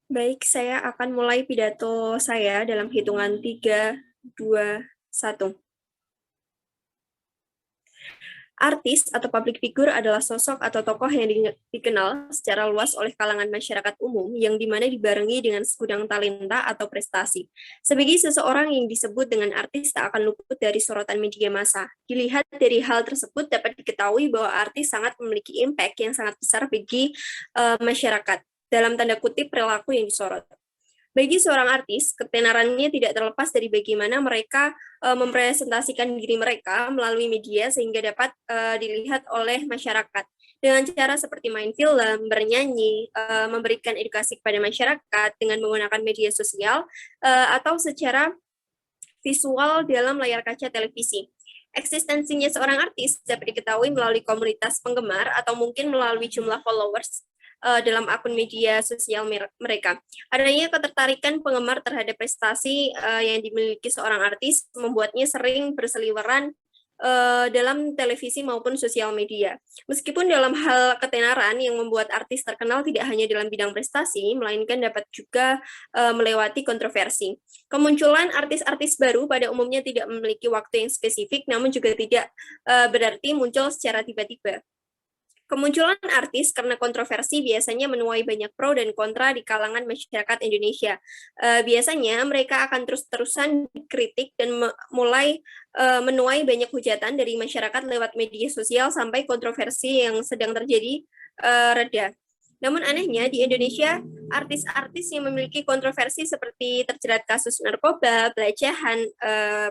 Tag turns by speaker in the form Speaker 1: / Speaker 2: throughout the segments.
Speaker 1: Baik, saya akan mulai pidato saya dalam hitungan 3, 2, 1. Artis atau public figure adalah sosok atau tokoh yang dikenal secara luas oleh kalangan masyarakat umum yang dimana dibarengi dengan segudang talenta atau prestasi. Sebagai seseorang yang disebut dengan artis tak akan luput dari sorotan media massa. Dilihat dari hal tersebut dapat diketahui bahwa artis sangat memiliki impact yang sangat besar bagi masyarakat dalam tanda kutip perilaku yang disorot. Bagi seorang artis, ketenarannya tidak terlepas dari bagaimana mereka mempresentasikan diri mereka melalui media sehingga dapat dilihat oleh masyarakat. Dengan cara seperti main film, bernyanyi, memberikan edukasi kepada masyarakat dengan menggunakan media sosial, atau secara visual dalam layar kaca televisi. Eksistensinya seorang artis dapat diketahui melalui komunitas penggemar atau mungkin melalui jumlah followers dalam akun media sosial mereka. Adanya ketertarikan penggemar terhadap prestasi yang dimiliki seorang artis membuatnya sering berseliweran dalam televisi maupun sosial media. Meskipun dalam hal ketenaran yang membuat artis terkenal tidak hanya dalam bidang prestasi, melainkan dapat juga melewati kontroversi. Kemunculan artis-artis baru pada umumnya tidak memiliki waktu yang spesifik, namun juga tidak berarti muncul secara tiba-tiba. Kemunculan artis karena kontroversi biasanya menuai banyak pro dan kontra di kalangan masyarakat Indonesia. Biasanya mereka akan terus-terusan dikritik dan mulai menuai banyak hujatan dari masyarakat lewat media sosial sampai kontroversi yang sedang terjadi reda. Namun anehnya di Indonesia, artis-artis yang memiliki kontroversi seperti terjerat kasus narkoba, pelecehan,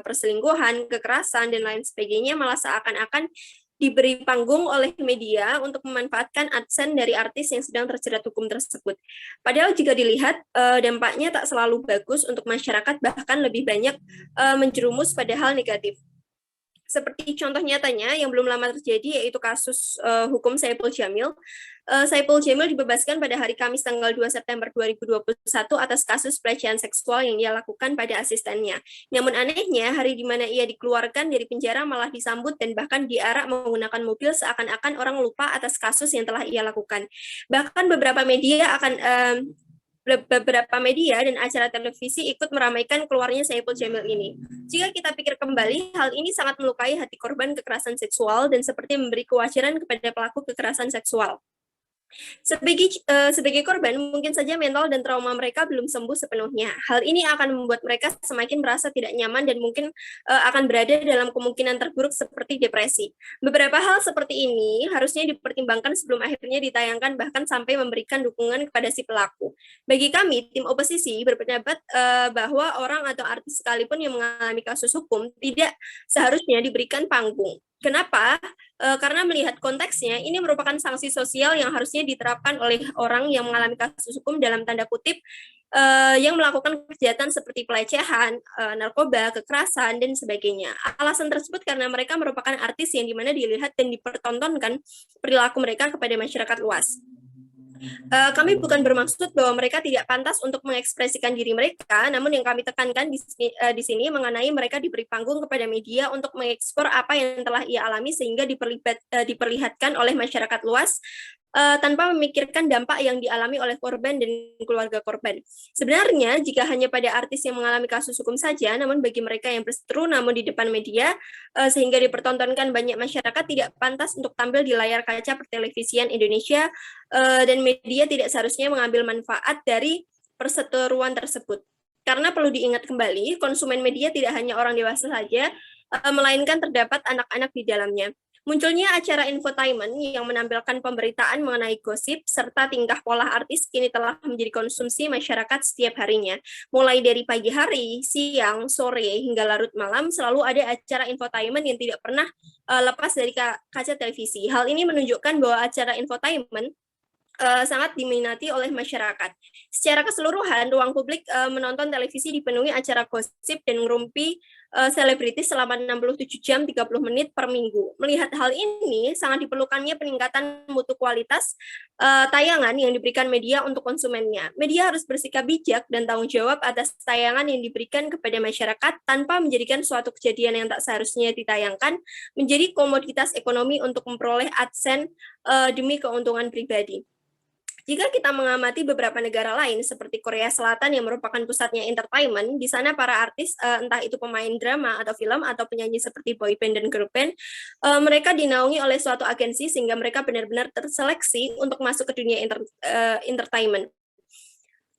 Speaker 1: perselingkuhan, kekerasan, dan lain sebagainya malah seakan-akan diberi panggung oleh media untuk memanfaatkan adsense dari artis yang sedang terjerat hukum tersebut. Padahal jika dilihat, dampaknya tak selalu bagus untuk masyarakat, bahkan lebih banyak menjerumus pada hal negatif. Seperti contoh nyatanya yang belum lama terjadi yaitu kasus hukum Saipul Jamil. Saipul Jamil dibebaskan pada hari Kamis tanggal 2 September 2021 atas kasus pelecehan seksual yang ia lakukan pada asistennya. Namun anehnya, hari di mana ia dikeluarkan dari penjara malah disambut dan bahkan diarak menggunakan mobil seakan-akan orang lupa atas kasus yang telah ia lakukan. Bahkan beberapa media dan acara televisi ikut meramaikan keluarnya Saipul Jamil ini. Jika kita pikir kembali, hal ini sangat melukai hati korban kekerasan seksual dan seperti memberi kewajaran kepada pelaku kekerasan seksual. Sebagai korban, mungkin saja mental dan trauma mereka belum sembuh sepenuhnya. Hal ini akan membuat mereka semakin merasa tidak nyaman dan mungkin akan berada dalam kemungkinan terburuk seperti depresi. Beberapa hal seperti ini harusnya dipertimbangkan sebelum akhirnya ditayangkan, bahkan sampai memberikan dukungan kepada si pelaku. Bagi kami, tim oposisi berpendapat bahwa orang atau artis sekalipun yang mengalami kasus hukum tidak seharusnya diberikan panggung. Kenapa? Karena melihat konteksnya, ini merupakan sanksi sosial yang harusnya diterapkan oleh orang yang mengalami kasus hukum dalam tanda kutip yang melakukan kejahatan seperti pelecehan, narkoba, kekerasan, dan sebagainya. Alasan tersebut karena mereka merupakan artis yang dimana dilihat dan dipertontonkan perilaku mereka kepada masyarakat luas. Kami bukan bermaksud bahwa mereka tidak pantas untuk mengekspresikan diri mereka, namun yang kami tekankan di sini mengenai mereka diberi panggung kepada media untuk mengekspor apa yang telah ia alami sehingga diperlihatkan oleh masyarakat luas tanpa memikirkan dampak yang dialami oleh korban dan keluarga korban. Sebenarnya, jika hanya pada artis yang mengalami kasus hukum saja, namun bagi mereka yang berseteru namun di depan media, sehingga dipertontonkan banyak masyarakat tidak pantas untuk tampil di layar kaca pertelevisian Indonesia, dan media tidak seharusnya mengambil manfaat dari perseteruan tersebut. Karena perlu diingat kembali, konsumen media tidak hanya orang dewasa saja, melainkan terdapat anak-anak di dalamnya. Munculnya acara infotainment yang menampilkan pemberitaan mengenai gosip serta tingkah pola artis kini telah menjadi konsumsi masyarakat setiap harinya. Mulai dari pagi hari, siang, sore, hingga larut malam selalu ada acara infotainment yang tidak pernah lepas dari kaca televisi. Hal ini menunjukkan bahwa acara infotainment sangat diminati oleh masyarakat. Secara keseluruhan, ruang publik menonton televisi dipenuhi acara gosip dan ngerumpi selebritis selama 67 jam 30 menit per minggu. Melihat hal ini, sangat diperlukannya peningkatan mutu kualitas tayangan yang diberikan media untuk konsumennya. Media harus bersikap bijak dan tanggung jawab atas tayangan yang diberikan kepada masyarakat tanpa menjadikan suatu kejadian yang tak seharusnya ditayangkan menjadi komoditas ekonomi untuk memperoleh adsense demi keuntungan pribadi. Jika kita mengamati beberapa negara lain seperti Korea Selatan yang merupakan pusatnya entertainment, di sana para artis entah itu pemain drama atau film atau penyanyi seperti boy band dan girl band, mereka dinaungi oleh suatu agensi sehingga mereka benar-benar terseleksi untuk masuk ke dunia entertainment.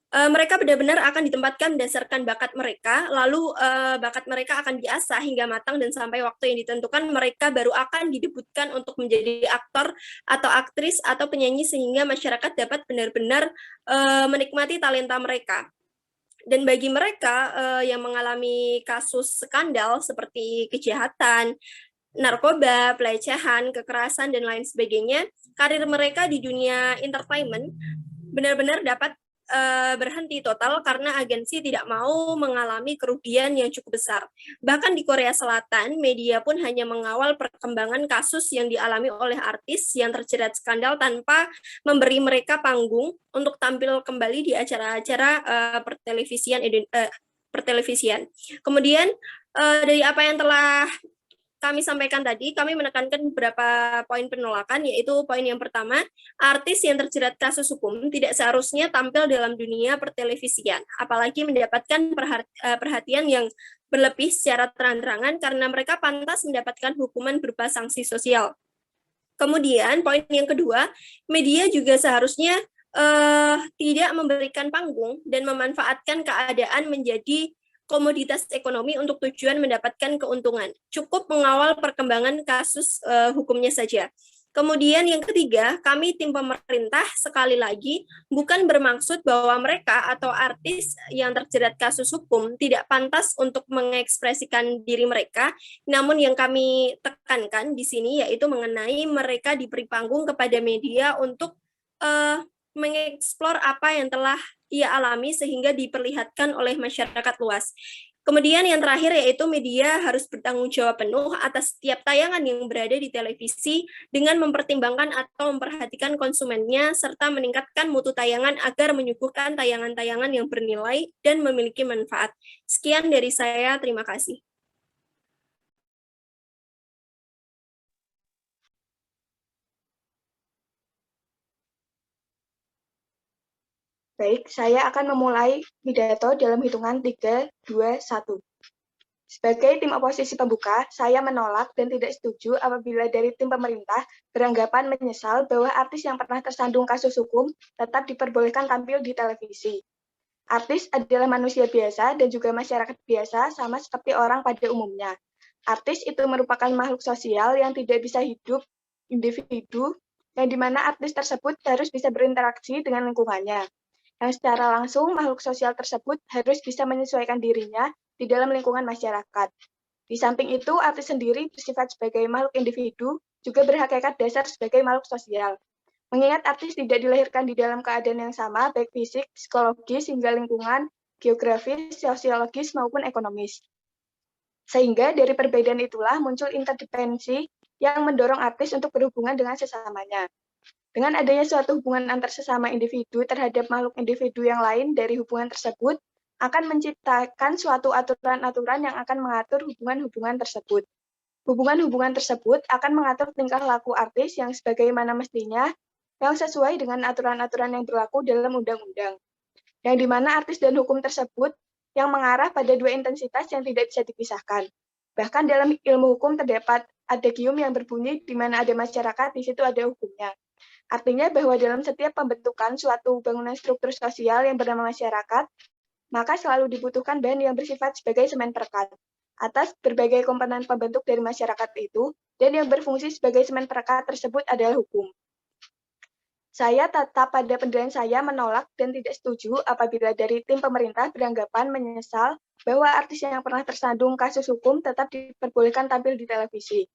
Speaker 1: Mereka benar-benar akan ditempatkan berdasarkan bakat mereka, lalu bakat mereka akan diasah hingga matang dan sampai waktu yang ditentukan mereka baru akan didebutkan untuk menjadi aktor atau aktris atau penyanyi sehingga masyarakat dapat benar-benar menikmati talenta mereka. Dan bagi mereka yang mengalami kasus skandal seperti kejahatan, narkoba, pelecehan, kekerasan, dan lain sebagainya, karir mereka di dunia entertainment benar-benar dapat berhenti total karena agensi tidak mau mengalami kerugian yang cukup besar. Bahkan di Korea Selatan, media pun hanya mengawal perkembangan kasus yang dialami oleh artis yang terjerat skandal tanpa memberi mereka panggung untuk tampil kembali di acara-acara pertelevisian. Kemudian dari apa yang telah kami sampaikan tadi, kami menekankan beberapa poin penolakan, yaitu poin yang pertama, artis yang terjerat kasus hukum tidak seharusnya tampil dalam dunia pertelevisian, apalagi mendapatkan perhatian yang berlebih secara terang-terangan karena mereka pantas mendapatkan hukuman berupa sanksi sosial. Kemudian, poin yang kedua, media juga seharusnya tidak memberikan panggung dan memanfaatkan keadaan menjadi komoditas ekonomi untuk tujuan mendapatkan keuntungan. Cukup mengawal perkembangan kasus hukumnya saja. Kemudian yang ketiga, kami tim pemerintah sekali lagi bukan bermaksud bahwa mereka atau artis yang terjerat kasus hukum tidak pantas untuk mengekspresikan diri mereka, namun yang kami tekankan di sini yaitu mengenai mereka diberi panggung kepada media untuk mengeksplor apa yang telah ia alami sehingga diperlihatkan oleh masyarakat luas. Kemudian yang terakhir yaitu media harus bertanggung jawab penuh atas setiap tayangan yang berada di televisi dengan mempertimbangkan atau memperhatikan konsumennya serta meningkatkan mutu tayangan agar menyuguhkan tayangan-tayangan yang bernilai dan memiliki manfaat. Sekian dari saya, terima kasih.
Speaker 2: Baik, saya akan memulai pidato dalam hitungan 3, 2, 1. Sebagai tim oposisi pembuka, saya menolak dan tidak setuju apabila dari tim pemerintah beranggapan menyesal bahwa artis yang pernah tersandung kasus hukum tetap diperbolehkan tampil di televisi. Artis adalah manusia biasa dan juga masyarakat biasa sama seperti orang pada umumnya. Artis itu merupakan makhluk sosial yang tidak bisa hidup individu, yang dimana artis tersebut harus bisa berinteraksi dengan lingkungannya. Yang secara langsung makhluk sosial tersebut harus bisa menyesuaikan dirinya di dalam lingkungan masyarakat. Di samping itu, artis sendiri bersifat sebagai makhluk individu, juga berhakikat dasar sebagai makhluk sosial. Mengingat artis tidak dilahirkan di dalam keadaan yang sama, baik fisik, psikologis, hingga lingkungan, geografis, sosiologis, maupun ekonomis. Sehingga dari perbedaan itulah muncul interdependensi yang mendorong artis untuk berhubungan dengan sesamanya. Dengan adanya suatu hubungan antar sesama individu terhadap makhluk individu yang lain dari hubungan tersebut, akan menciptakan suatu aturan-aturan yang akan mengatur hubungan-hubungan tersebut. Hubungan-hubungan tersebut akan mengatur tingkah laku artis yang sebagaimana mestinya, yang sesuai dengan aturan-aturan yang berlaku dalam undang-undang. Yang dimana artis dan hukum tersebut yang mengarah pada dua intensitas yang tidak bisa dipisahkan. Bahkan dalam ilmu hukum terdapat adagium yang berbunyi di mana ada masyarakat, di situ ada hukumnya. Artinya bahwa dalam setiap pembentukan suatu bangunan struktur sosial yang bernama masyarakat, maka selalu dibutuhkan bahan yang bersifat sebagai semen perekat. Atas berbagai komponen pembentuk dari masyarakat itu, dan yang berfungsi sebagai semen perekat tersebut adalah hukum. Saya tetap pada pendirian saya menolak dan tidak setuju apabila dari tim pemerintah beranggapan menyesal bahwa artis yang pernah tersandung kasus hukum tetap diperbolehkan tampil di televisi.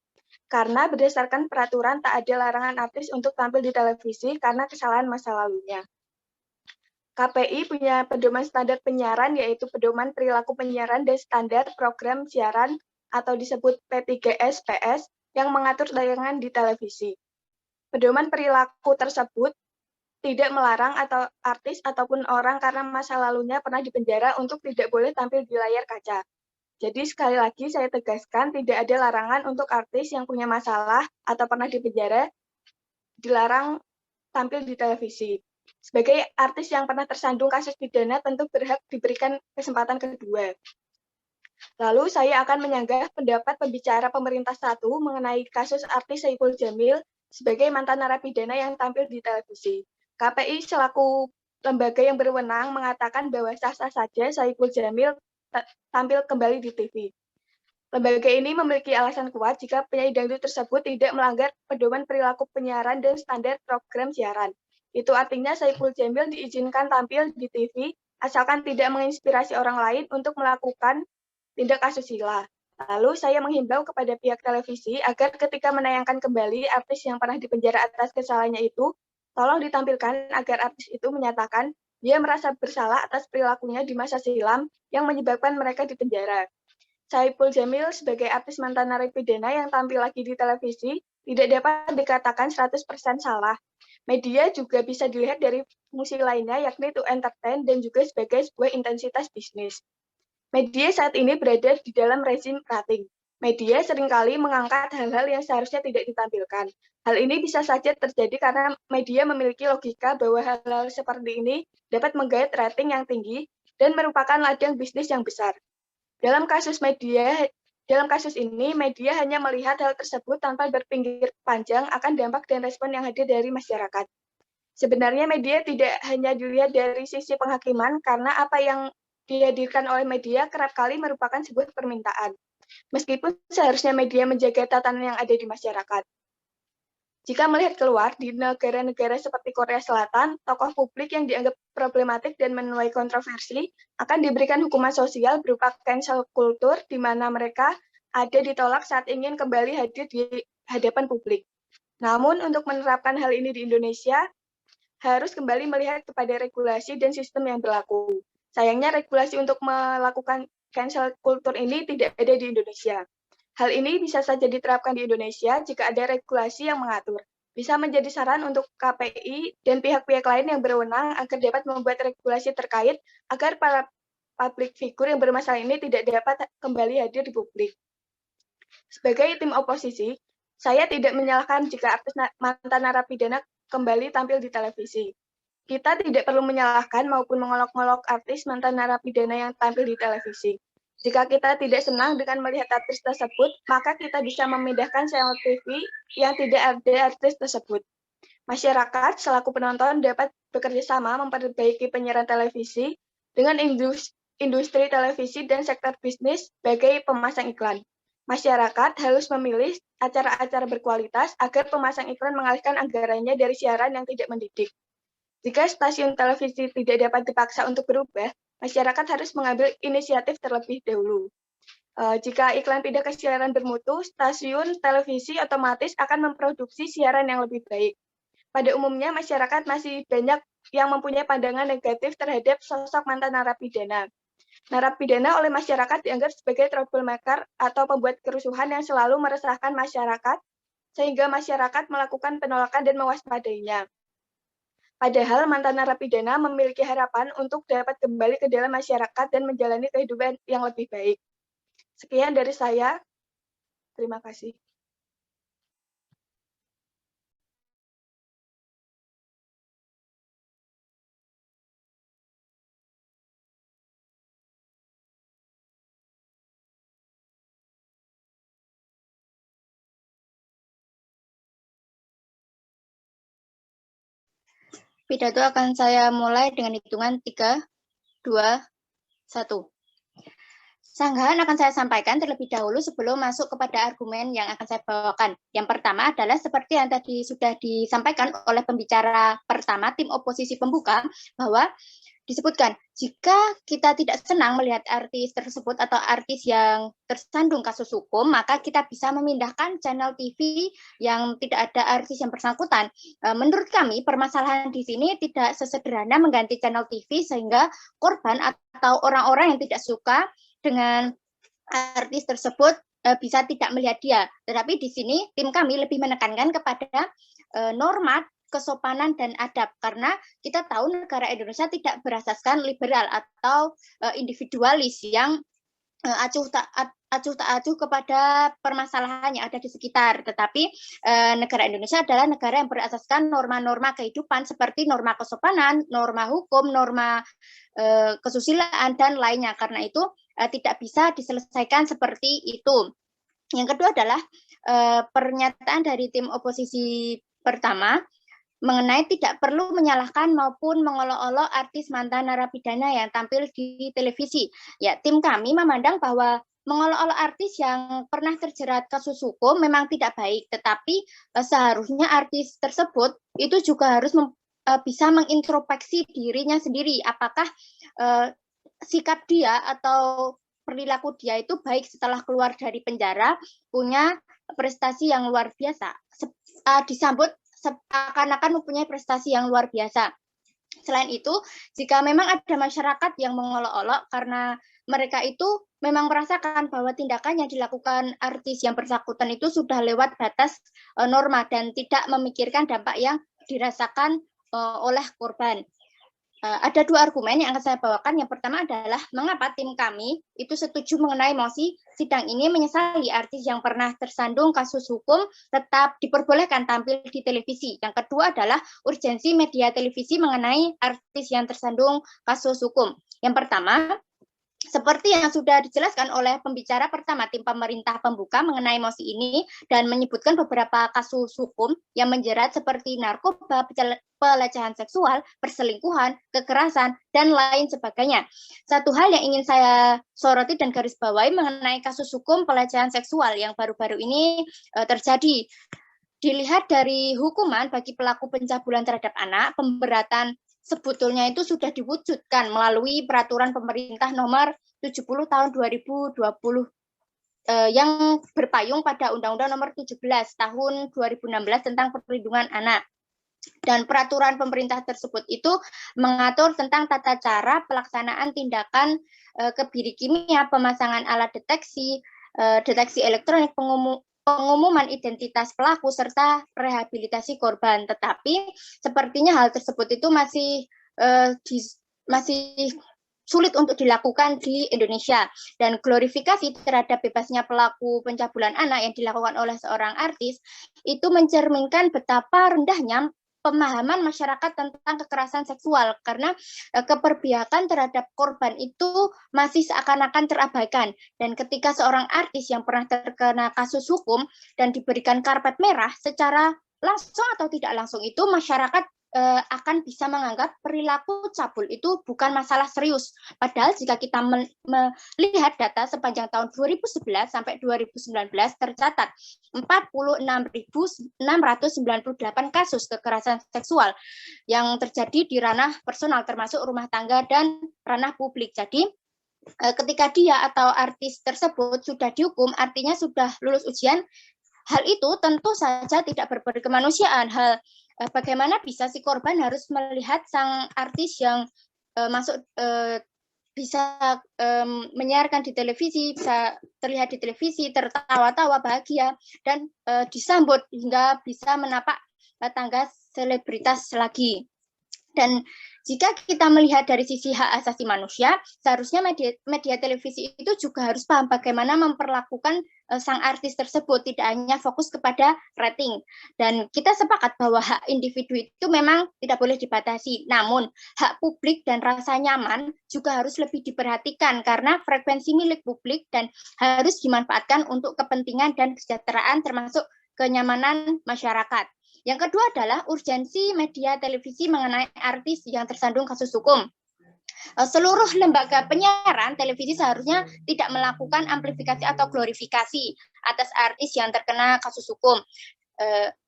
Speaker 2: Karena berdasarkan peraturan tak ada larangan artis untuk tampil di televisi karena kesalahan masa lalunya. KPI punya pedoman standar penyiaran yaitu pedoman perilaku penyiaran dan standar program siaran atau disebut P3S PS yang mengatur tayangan di televisi. Pedoman perilaku tersebut tidak melarang atau artis ataupun orang karena masa lalunya pernah dipenjara untuk tidak boleh tampil di layar kaca. Jadi sekali lagi saya tegaskan tidak ada larangan untuk artis yang punya masalah atau pernah dipenjara dilarang tampil di televisi. Sebagai artis yang pernah tersandung kasus pidana tentu berhak diberikan kesempatan kedua. Lalu saya akan menyanggah pendapat pembicara pemerintah satu mengenai kasus artis Saipul Jamil sebagai mantan narapidana yang tampil di televisi. KPI selaku lembaga yang berwenang mengatakan bahwa sah-sah saja Saipul Jamil tampil kembali di TV. Lembaga ini memiliki alasan kuat jika penyanyi dangdut tersebut tidak melanggar pedoman perilaku penyiaran dan standar program siaran. Itu artinya Saipul Jamil diizinkan tampil di TV asalkan tidak menginspirasi orang lain untuk melakukan tindak asusila. Lalu saya menghimbau kepada pihak televisi agar ketika menayangkan kembali artis yang pernah dipenjara atas kesalahannya itu, tolong ditampilkan agar artis itu menyatakan dia merasa bersalah atas perilakunya di masa silam yang menyebabkan mereka dipenjara. Saipul Jamil sebagai artis mantan narapidana yang tampil lagi di televisi tidak dapat dikatakan 100% salah. Media juga bisa dilihat dari fungsi lainnya yakni to entertain dan juga sebagai sebuah intensitas bisnis. Media saat ini berada di dalam rezim rating. Media seringkali mengangkat hal-hal yang seharusnya tidak ditampilkan. Hal ini bisa saja terjadi karena media memiliki logika bahwa hal-hal seperti ini dapat menggait rating yang tinggi dan merupakan ladang bisnis yang besar. Dalam kasus ini, media hanya melihat hal tersebut tanpa berpikir panjang akan dampak dan respon yang hadir dari masyarakat. Sebenarnya media tidak hanya dilihat dari sisi penghakiman, karena apa yang dihadirkan oleh media kerap kali merupakan sebuah permintaan. Meskipun seharusnya media menjaga tatanan yang ada di masyarakat. Jika melihat keluar, di negara-negara seperti Korea Selatan, tokoh publik yang dianggap problematik dan menuai kontroversi akan diberikan hukuman sosial berupa cancel culture, di mana mereka ada ditolak saat ingin kembali hadir di hadapan publik. Namun, untuk menerapkan hal ini di Indonesia, harus kembali melihat kepada regulasi dan sistem yang berlaku. Sayangnya, regulasi untuk melakukan cancel culture ini tidak ada di Indonesia. Hal ini bisa saja diterapkan di Indonesia jika ada regulasi yang mengatur. Bisa menjadi saran untuk KPI dan pihak-pihak lain yang berwenang agar dapat membuat regulasi terkait agar para public figure yang bermasalah ini tidak dapat kembali hadir di publik. Sebagai tim oposisi, saya tidak menyalahkan jika artis mantan narapidana kembali tampil di televisi. Kita tidak perlu menyalahkan maupun mengolok-olok artis mantan narapidana yang tampil di televisi. Jika kita tidak senang dengan melihat artis tersebut, maka kita bisa memindahkan channel TV yang tidak ada artis tersebut. Masyarakat selaku penonton dapat bekerja sama memperbaiki penyiaran televisi dengan industri televisi dan sektor bisnis sebagai pemasang iklan. Masyarakat harus memilih acara-acara berkualitas agar pemasang iklan mengalihkan anggarannya dari siaran yang tidak mendidik. Jika stasiun televisi tidak dapat dipaksa untuk berubah, masyarakat harus mengambil inisiatif terlebih dahulu. Jika iklan pindah ke siaran bermutu, stasiun televisi otomatis akan memproduksi siaran yang lebih baik. Pada umumnya, masyarakat masih banyak yang mempunyai pandangan negatif terhadap sosok mantan narapidana. Narapidana oleh masyarakat dianggap sebagai troublemaker atau pembuat kerusuhan yang selalu meresahkan masyarakat, sehingga masyarakat melakukan penolakan dan mewaspadainya. Padahal mantan narapidana memiliki harapan untuk dapat kembali ke dalam masyarakat dan menjalani kehidupan yang lebih baik. Sekian dari saya. Terima kasih.
Speaker 3: Pidato akan saya mulai dengan hitungan 3, 2, 1. Sanggahan akan saya sampaikan terlebih dahulu sebelum masuk kepada argumen yang akan saya bawakan. Yang pertama adalah seperti yang tadi sudah disampaikan oleh pembicara pertama, tim oposisi pembuka, bahwa disebutkan jika kita tidak senang melihat artis tersebut atau artis yang tersandung kasus hukum, maka kita bisa memindahkan channel TV yang tidak ada artis yang bersangkutan. Menurut kami, permasalahan di sini tidak sesederhana mengganti channel TV sehingga korban atau orang-orang yang tidak suka dengan artis tersebut bisa tidak melihat dia. Tetapi di sini tim kami lebih menekankan kepada norma kesopanan dan adab, karena kita tahu negara Indonesia tidak berasaskan liberal atau individualis yang acuh tak acuh kepada permasalahan yang ada di sekitar. Tetapi negara Indonesia adalah negara yang berasaskan norma-norma kehidupan seperti norma kesopanan, norma hukum, norma kesusilaan, dan lainnya. Karena itu tidak bisa diselesaikan seperti itu. Yang kedua adalah pernyataan dari tim oposisi pertama mengenai tidak perlu menyalahkan maupun mengolok-olok artis mantan narapidana yang tampil di televisi. Ya, tim kami memandang bahwa mengolok-olok artis yang pernah terjerat kasus hukum memang tidak baik, tetapi seharusnya artis tersebut itu juga harus bisa mengintrospeksi dirinya sendiri, apakah sikap dia atau perilaku dia itu baik setelah keluar dari penjara, punya prestasi yang luar biasa, disambut seakan-akan mempunyai prestasi yang luar biasa. Selain itu, jika memang ada masyarakat yang mengolok-olok karena mereka itu memang merasakan bahwa tindakan yang dilakukan artis yang bersangkutan itu sudah lewat batas norma dan tidak memikirkan dampak yang dirasakan oleh korban. Ada dua argumen yang akan saya bawakan. Yang pertama adalah mengapa tim kami itu setuju mengenai mosi sidang ini menyesali artis yang pernah tersandung kasus hukum tetap diperbolehkan tampil di televisi. Yang kedua adalah urgensi media televisi mengenai artis yang tersandung kasus hukum. Yang pertama, seperti yang sudah dijelaskan oleh pembicara pertama tim pemerintah pembuka mengenai mosi ini dan menyebutkan beberapa kasus hukum yang menjerat seperti narkoba, pelecehan seksual, perselingkuhan, kekerasan, dan lain sebagainya. Satu hal yang ingin saya soroti dan garis bawahi mengenai kasus hukum pelecehan seksual yang baru-baru ini terjadi. Dilihat dari hukuman bagi pelaku pencabulan terhadap anak, pemberatan sebetulnya itu sudah diwujudkan melalui peraturan pemerintah nomor 70 tahun 2020 yang berpayung pada Undang-Undang nomor 17 tahun 2016 tentang perlindungan anak. Dan peraturan pemerintah tersebut itu mengatur tentang tata cara pelaksanaan tindakan kebiri kimia, pemasangan alat deteksi elektronik, pengumuman identitas pelaku serta rehabilitasi korban. Tetapi sepertinya hal tersebut itu masih sulit untuk dilakukan di Indonesia, dan glorifikasi terhadap bebasnya pelaku pencabulan anak yang dilakukan oleh seorang artis itu mencerminkan betapa rendahnya pemahaman masyarakat tentang kekerasan seksual, karena keperpihakan terhadap korban itu masih seakan-akan terabaikan. Dan ketika seorang artis yang pernah terkena kasus hukum dan diberikan karpet merah secara langsung atau tidak langsung, itu masyarakat akan bisa menganggap perilaku cabul itu bukan masalah serius. Padahal jika kita melihat data sepanjang tahun 2011 sampai 2019 tercatat 46.698 kasus kekerasan seksual yang terjadi di ranah personal termasuk rumah tangga dan ranah publik. Jadi ketika dia atau artis tersebut sudah dihukum, artinya sudah lulus ujian. Hal itu tentu saja tidak berkemanusiaan. Bagaimana bisa si korban harus melihat sang artis yang bisa menyiarkan di televisi, bisa terlihat di televisi, tertawa-tawa bahagia, dan disambut hingga bisa menapak tangga selebritas lagi. Dan jika kita melihat dari sisi hak asasi manusia, seharusnya media televisi itu juga harus paham bagaimana memperlakukan sang artis tersebut, tidak hanya fokus kepada rating. Dan kita sepakat bahwa hak individu itu memang tidak boleh dibatasi, namun hak publik dan rasa nyaman juga harus lebih diperhatikan karena frekuensi milik publik dan harus dimanfaatkan untuk kepentingan dan kesejahteraan termasuk kenyamanan masyarakat. Yang kedua adalah urgensi media televisi mengenai artis yang tersandung kasus hukum. Seluruh lembaga penyiaran televisi seharusnya tidak melakukan amplifikasi atau glorifikasi atas artis yang terkena kasus hukum,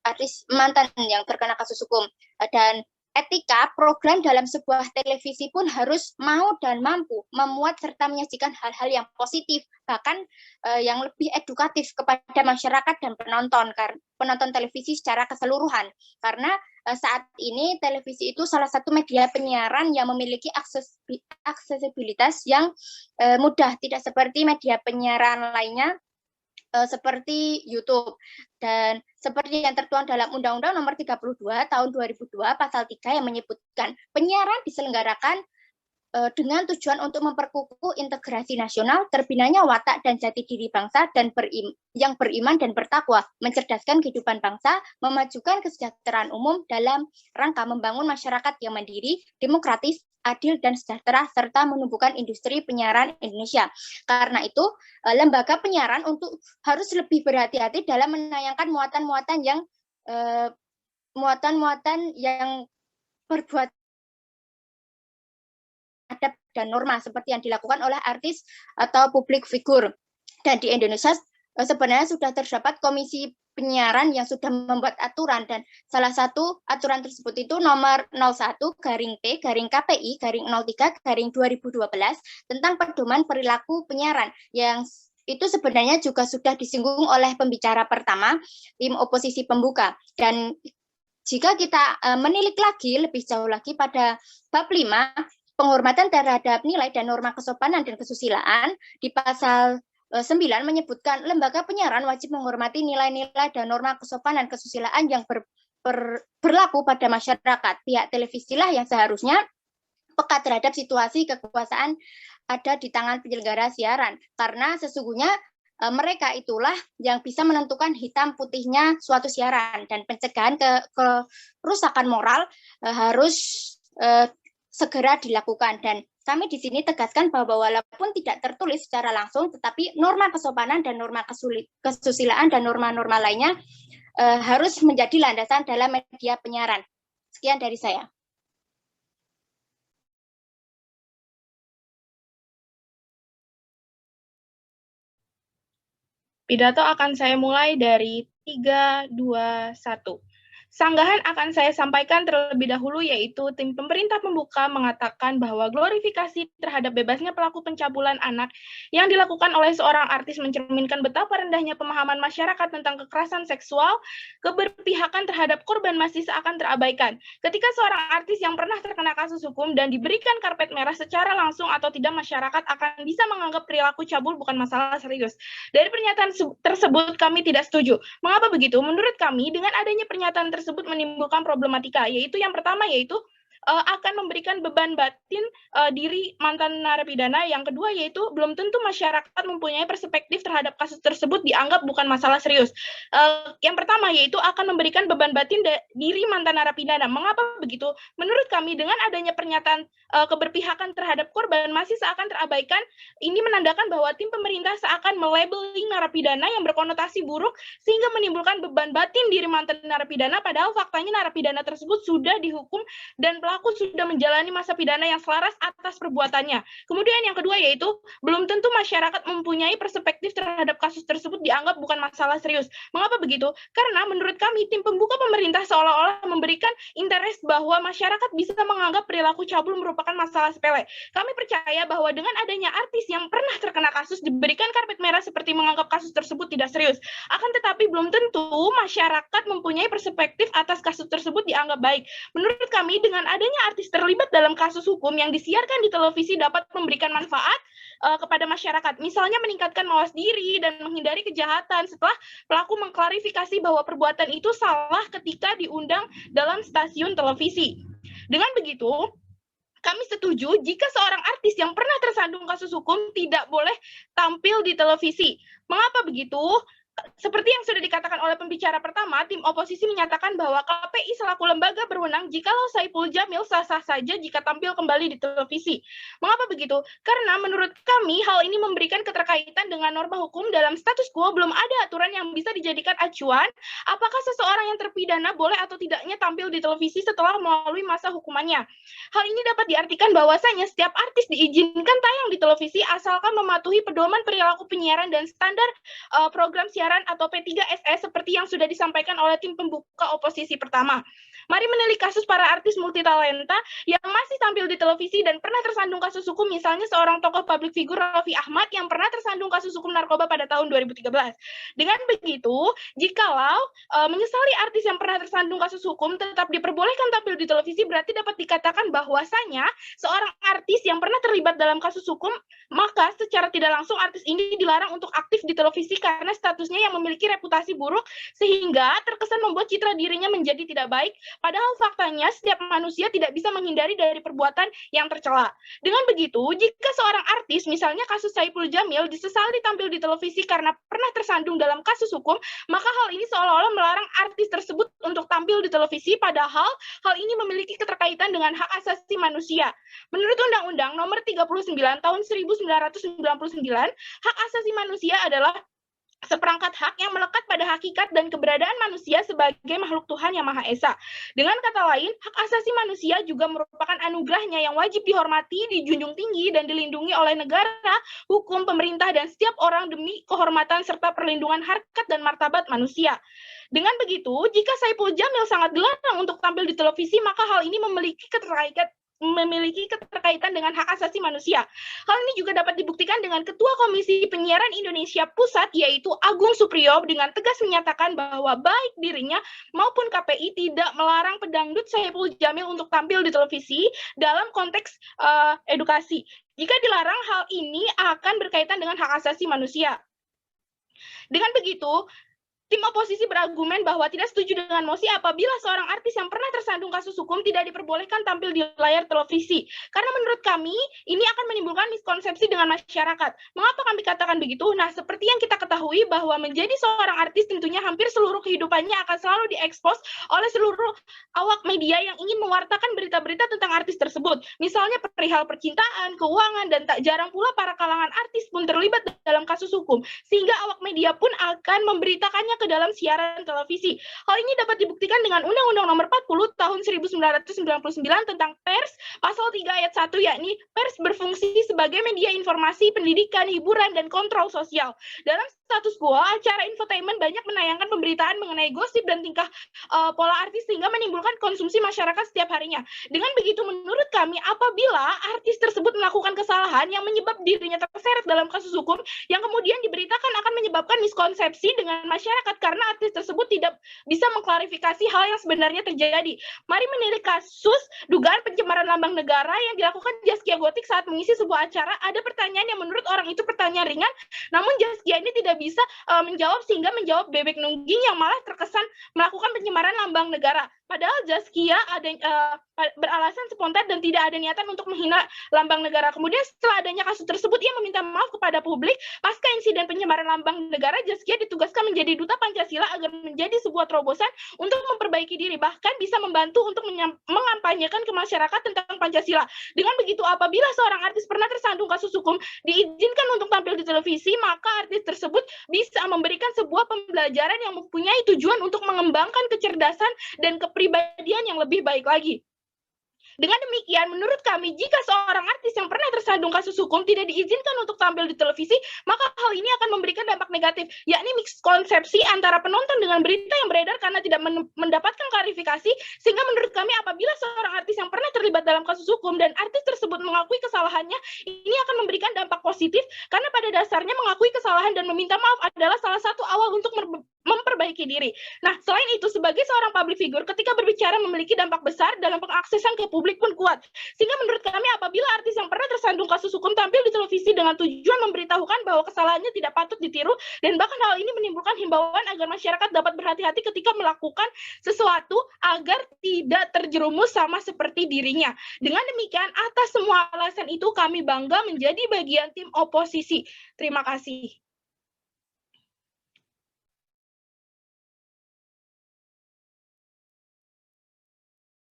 Speaker 3: artis mantan yang terkena kasus hukum. Dan etika program dalam sebuah televisi pun harus mau dan mampu memuat serta menyajikan hal-hal yang positif, bahkan yang lebih edukatif kepada masyarakat dan penonton televisi secara keseluruhan. Karena saat ini televisi itu salah satu media penyiaran yang memiliki aksesibilitas yang mudah, tidak seperti media penyiaran lainnya seperti YouTube. Dan seperti yang tertuang dalam Undang-Undang Nomor 32 Tahun 2002 Pasal 3 yang menyebutkan penyiaran diselenggarakan dengan tujuan untuk memperkukuh integrasi nasional, terbinanya watak dan jati diri bangsa dan yang beriman dan bertakwa, mencerdaskan kehidupan bangsa, memajukan kesejahteraan umum dalam rangka membangun masyarakat yang mandiri, demokratis, adil dan sejahtera, serta menumbuhkan industri penyiaran Indonesia. Karena itu, lembaga penyiaran harus lebih berhati-hati dalam menayangkan muatan-muatan yang berbuat adab dan norma seperti yang dilakukan oleh artis atau publik figur. Dan di Indonesia sebenarnya sudah terdapat komisi penyiaran yang sudah membuat aturan, dan salah satu aturan tersebut itu nomor 01-P-KPI-03-2012 tentang pedoman perilaku penyiaran, yang itu sebenarnya juga sudah disinggung oleh pembicara pertama, tim oposisi pembuka. Dan jika kita menilik lagi lebih jauh lagi pada bab 5, penghormatan terhadap nilai dan norma kesopanan dan kesusilaan, di pasal 9 menyebutkan lembaga penyiaran wajib menghormati nilai-nilai dan norma kesopanan kesusilaan yang berlaku pada masyarakat. Pihak televisilah yang seharusnya peka terhadap situasi kekuasaan ada di tangan penyelenggara siaran, karena sesungguhnya mereka itulah yang bisa menentukan hitam putihnya suatu siaran, dan pencegahan kerusakan moral harus segera dilakukan. Dan kami di sini tegaskan bahwa walaupun tidak tertulis secara langsung, tetapi norma kesopanan dan norma kesusilaan dan norma-norma lainnya harus menjadi landasan dalam media penyiaran. Sekian dari saya.
Speaker 4: Pidato akan saya mulai dari 3, 2, 1. Sanggahan akan saya sampaikan terlebih dahulu, yaitu tim pemerintah pembuka mengatakan bahwa glorifikasi terhadap bebasnya pelaku pencabulan anak yang dilakukan oleh seorang artis mencerminkan betapa rendahnya pemahaman masyarakat tentang kekerasan seksual, keberpihakan terhadap korban masih seakan terabaikan. Ketika seorang artis yang pernah terkena kasus hukum dan diberikan karpet merah secara langsung atau tidak, masyarakat akan bisa menganggap perilaku cabul bukan masalah serius. Dari pernyataan tersebut kami tidak setuju. Mengapa begitu? Menurut kami, dengan adanya pernyataan tersebut menimbulkan problematika, yaitu yang pertama yaitu akan memberikan beban batin diri mantan narapidana. Yang kedua yaitu belum tentu masyarakat mempunyai perspektif terhadap kasus tersebut dianggap bukan masalah serius. Yang pertama yaitu akan memberikan beban batin diri mantan narapidana. Mengapa begitu? Menurut kami dengan adanya pernyataan keberpihakan terhadap korban masih seakan terabaikan, ini menandakan bahwa tim pemerintah seakan melabeling narapidana yang berkonotasi buruk sehingga menimbulkan beban batin diri mantan narapidana, padahal faktanya narapidana tersebut sudah dihukum dan pelaku sudah menjalani masa pidana yang selaras atas perbuatannya. Kemudian yang kedua yaitu belum tentu masyarakat mempunyai perspektif terhadap kasus tersebut dianggap bukan masalah serius. Mengapa begitu? Karena menurut kami tim pembuka pemerintah seolah-olah memberikan interest bahwa masyarakat bisa menganggap perilaku cabul merupakan masalah sepele. Kami percaya bahwa dengan adanya artis yang pernah terkena kasus diberikan karpet merah seperti menganggap kasus tersebut tidak serius. Akan tetapi belum tentu masyarakat mempunyai perspektif atas kasus tersebut dianggap baik. Menurut kami dengan adanya artis terlibat dalam kasus hukum yang disiarkan di televisi dapat memberikan manfaat kepada masyarakat, misalnya meningkatkan mawas diri dan menghindari kejahatan setelah pelaku mengklarifikasi bahwa perbuatan itu salah ketika diundang dalam stasiun televisi. Dengan begitu, kami setuju jika seorang artis yang pernah tersandung kasus hukum tidak boleh tampil di televisi. Mengapa begitu? Seperti yang sudah dikatakan oleh pembicara pertama, tim oposisi menyatakan bahwa KPI selaku lembaga berwenang jikalau Saipul Jamil sah-sah saja jika tampil kembali di televisi. Mengapa begitu? Karena menurut kami hal ini memberikan keterkaitan dengan norma hukum. Dalam status quo belum ada aturan yang bisa dijadikan acuan apakah seseorang yang terpidana boleh atau tidaknya tampil di televisi setelah melalui masa hukumannya. Hal ini dapat diartikan bahwasanya setiap artis diizinkan tayang di televisi asalkan mematuhi pedoman perilaku penyiaran dan standar program siaran atau P3SE seperti yang sudah disampaikan oleh tim pembuka oposisi pertama. Mari menilik kasus para artis multitalenta yang masih tampil di televisi dan pernah tersandung kasus hukum, misalnya seorang tokoh publik figur Raffi Ahmad yang pernah tersandung kasus hukum narkoba pada tahun 2013. Dengan begitu, jikalau menyesali artis yang pernah tersandung kasus hukum tetap diperbolehkan tampil di televisi, berarti dapat dikatakan bahwasanya seorang artis yang pernah terlibat dalam kasus hukum, maka secara tidak langsung artis ini dilarang untuk aktif di televisi karena statusnya artisnya yang memiliki reputasi buruk sehingga terkesan membuat citra dirinya menjadi tidak baik, padahal faktanya setiap manusia tidak bisa menghindari dari perbuatan yang tercela. Dengan begitu, jika seorang artis, misalnya kasus Saipul Jamil, disesali tampil di televisi karena pernah tersandung dalam kasus hukum, maka hal ini seolah-olah melarang artis tersebut untuk tampil di televisi, padahal hal ini memiliki keterkaitan dengan hak asasi manusia. Menurut Undang-Undang Nomor 39 Tahun 1999, hak asasi manusia adalah seperangkat hak yang melekat pada hakikat dan keberadaan manusia sebagai makhluk Tuhan yang Maha Esa. Dengan kata lain, hak asasi manusia juga merupakan anugerahnya yang wajib dihormati, dijunjung tinggi, dan dilindungi oleh negara, hukum, pemerintah, dan setiap orang demi kehormatan serta perlindungan harkat dan martabat manusia. Dengan begitu, jika Saipul Jamil sangat dilarang untuk tampil di televisi, maka hal ini memiliki keterkaitan dengan hak asasi manusia. Hal ini juga dapat dibuktikan dengan Ketua Komisi Penyiaran Indonesia Pusat, yaitu Agung Supriyo, dengan tegas menyatakan bahwa baik dirinya maupun KPI tidak melarang pedangdut Saipul Jamil untuk tampil di televisi dalam konteks edukasi. Jika dilarang, hal ini akan berkaitan dengan hak asasi manusia. Dengan begitu, tim oposisi berargumen bahwa tidak setuju dengan mosi apabila seorang artis yang pernah tersandung kasus hukum tidak diperbolehkan tampil di layar televisi. Karena menurut kami, ini akan menimbulkan miskonsepsi dengan masyarakat. Mengapa kami katakan begitu? Nah, seperti yang kita ketahui bahwa menjadi seorang artis tentunya hampir seluruh kehidupannya akan selalu diekspos oleh seluruh awak media yang ingin mewartakan berita-berita tentang artis tersebut. Misalnya perihal percintaan, keuangan, dan tak jarang pula para kalangan artis pun terlibat dalam kasus hukum. Sehingga awak media pun akan memberitakannya ke dalam siaran televisi. Hal ini dapat dibuktikan dengan Undang-Undang Nomor 40 Tahun 1999 tentang pers, pasal 3 ayat 1, yakni pers berfungsi sebagai media informasi, pendidikan, hiburan, dan kontrol sosial. Dalam status quo, acara infotainment banyak menayangkan pemberitaan mengenai gosip dan tingkah pola artis sehingga menimbulkan konsumsi masyarakat setiap harinya. Dengan begitu, menurut kami, apabila artis tersebut melakukan kesalahan yang menyebabkan dirinya terseret dalam kasus hukum yang kemudian diberitakan akan menyebabkan miskonsepsi dengan masyarakat karena artis tersebut tidak bisa mengklarifikasi hal yang sebenarnya terjadi. Mari menilik kasus dugaan pencemaran lambang negara yang dilakukan Zaskia Gotik saat mengisi sebuah acara. Ada pertanyaan yang menurut orang itu pertanyaan ringan, namun Zaskia ini tidak bisa menjawab sehingga menjawab bebek nungging yang malah terkesan melakukan pencemaran lambang negara. Padahal Zaskia beralasan spontan dan tidak ada niatan untuk menghina lambang negara. Kemudian setelah adanya kasus tersebut, ia meminta maaf kepada publik. Pasca insiden pencemaran lambang negara, Zaskia ditugaskan menjadi duta Pancasila agar menjadi sebuah terobosan untuk memperbaiki diri, bahkan bisa membantu untuk mengampanyekan ke masyarakat tentang Pancasila. Dengan begitu, apabila seorang artis pernah tersandung kasus hukum diizinkan untuk tampil di televisi, maka artis tersebut bisa memberikan sebuah pembelajaran yang mempunyai tujuan untuk mengembangkan kecerdasan dan kepribadian yang lebih baik lagi. Dengan demikian, menurut kami, jika seorang artis yang pernah tersandung kasus hukum tidak diizinkan untuk tampil di televisi, maka hal ini akan memberikan dampak negatif, yakni miskonsepsi antara penonton dengan berita yang beredar karena tidak mendapatkan klarifikasi, sehingga menurut kami apabila seorang artis yang pernah terlibat dalam kasus hukum dan artis tersebut mengakui kesalahannya, ini akan memberikan dampak positif, karena pada dasarnya mengakui kesalahan dan meminta maaf adalah salah satu awal untuk memperbaiki diri. Nah, selain itu, sebagai seorang public figure, ketika berbicara memiliki dampak besar dalam pengaksesan ke publik pun kuat. Sehingga menurut kami, apabila artis yang pernah tersandung kasus hukum tampil di televisi dengan tujuan memberitahukan bahwa kesalahannya tidak patut ditiru, dan bahkan hal ini menimbulkan himbauan agar masyarakat dapat berhati-hati ketika melakukan sesuatu agar tidak terjerumus sama seperti dirinya. Dengan demikian, atas semua alasan itu, kami bangga menjadi bagian tim oposisi. Terima kasih.